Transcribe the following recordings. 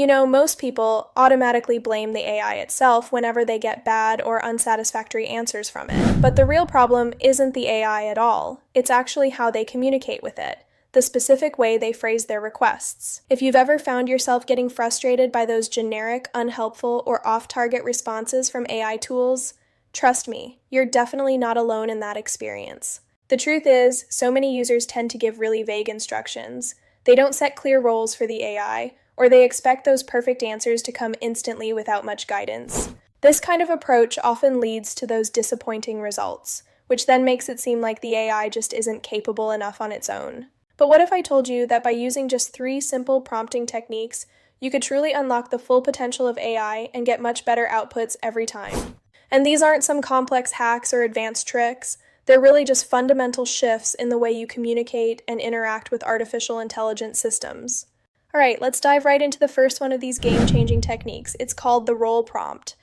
Most people automatically blame the AI itself whenever they get bad or unsatisfactory answers from it. But the real problem isn't the AI at all. It's actually how they communicate with it, the specific way they phrase their requests. If you've ever found yourself getting frustrated by those generic, unhelpful, or off-target responses from AI tools, trust me, you're definitely not alone in that experience. The truth is, so many users tend to give really vague instructions. They don't set clear roles for the AI, or they expect those perfect answers to come instantly without much guidance. This kind of approach often leads to those disappointing results, which then makes it seem like the AI just isn't capable enough on its own. But what if I told you that by using just 3 simple prompting techniques, you could truly unlock the full potential of AI and get much better outputs every time? And these aren't some complex hacks or advanced tricks. They're really just fundamental shifts in the way you communicate and interact with artificial intelligence systems. Alright, let's dive right into the first one of these game-changing techniques. It's called the role prompt.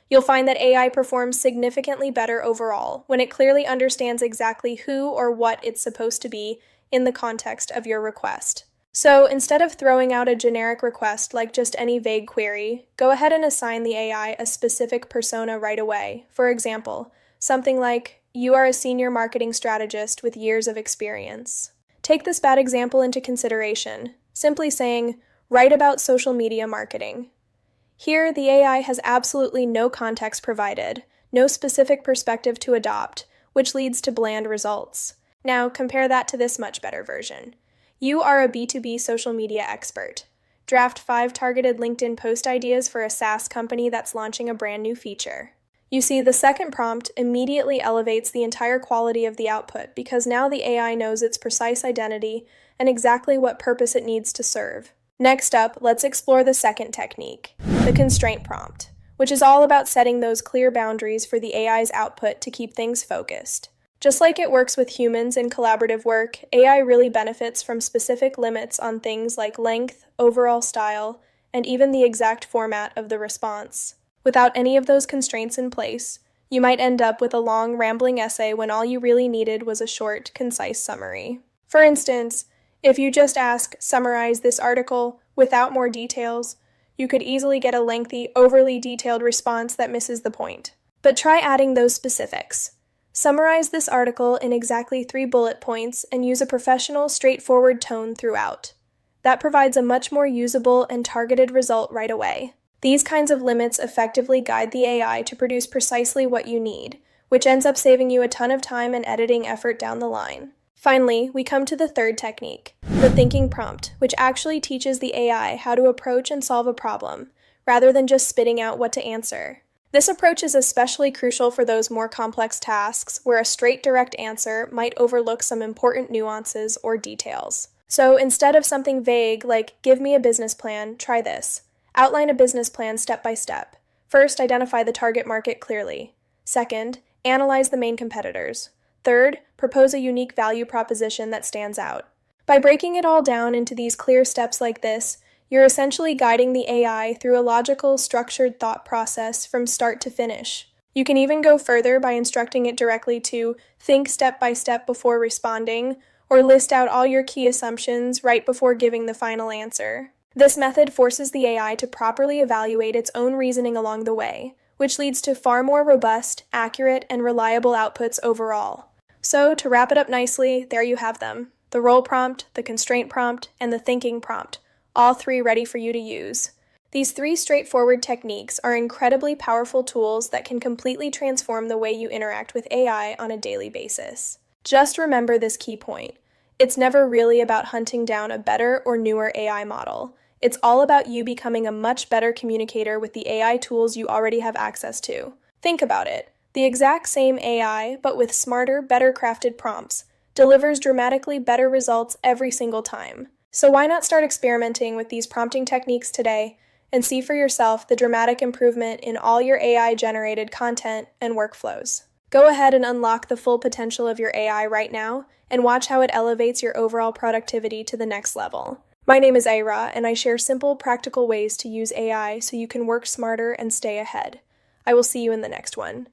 You'll find that AI performs significantly better overall when it clearly understands exactly who or what it's supposed to be in the context of your request. So instead of throwing out a generic request like just any vague query, go ahead and assign the AI a specific persona right away. For example, something like, "You are a senior marketing strategist with years of experience." Take this bad example into consideration, simply saying, "Write about social media marketing." Here, the AI has absolutely no context provided, no specific perspective to adopt, which leads to bland results. Now, compare that to this much better version. "You are a B2B social media expert. Draft 5 targeted LinkedIn post ideas for a SaaS company that's launching a brand new feature." You see, the second prompt immediately elevates the entire quality of the output because now the AI knows its precise identity and exactly what purpose it needs to serve. Next up, let's explore the second technique, the constraint prompt, which is all about setting those clear boundaries for the AI's output to keep things focused. Just like it works with humans in collaborative work, AI really benefits from specific limits on things like length, overall style, and even the exact format of the response. Without any of those constraints in place, you might end up with a long, rambling essay when all you really needed was a short, concise summary. For instance, if you just ask, "Summarize this article," without more details, you could easily get a lengthy, overly detailed response that misses the point. But try adding those specifics. Summarize this article in exactly 3 bullet points and use a professional, straightforward tone throughout. That provides a much more usable and targeted result right away. These kinds of limits effectively guide the AI to produce precisely what you need, which ends up saving you a ton of time and editing effort down the line. Finally, we come to the third technique, the thinking prompt, which actually teaches the AI how to approach and solve a problem, rather than just spitting out what to answer. This approach is especially crucial for those more complex tasks where a straight, direct answer might overlook some important nuances or details. So instead of something vague like, "Give me a business plan," try this. Outline a business plan step by step. First, identify the target market clearly. Second, analyze the main competitors. Third, propose a unique value proposition that stands out. By breaking it all down into these clear steps like this, you're essentially guiding the AI through a logical, structured thought process from start to finish. You can even go further by instructing it directly to think step by step before responding, or list out all your key assumptions right before giving the final answer. This method forces the AI to properly evaluate its own reasoning along the way, which leads to far more robust, accurate, and reliable outputs overall. So, to wrap it up nicely, there you have them. The role prompt, the constraint prompt, and the thinking prompt, all 3 ready for you to use. These 3 straightforward techniques are incredibly powerful tools that can completely transform the way you interact with AI on a daily basis. Just remember this key point. It's never really about hunting down a better or newer AI model. It's all about you becoming a much better communicator with the AI tools you already have access to. Think about it. The exact same AI, but with smarter, better crafted prompts, delivers dramatically better results every single time. So why not start experimenting with these prompting techniques today and see for yourself the dramatic improvement in all your AI-generated content and workflows? Go ahead and unlock the full potential of your AI right now and watch how it elevates your overall productivity to the next level. My name is Aira, and I share simple, practical ways to use AI so you can work smarter and stay ahead. I will see you in the next one.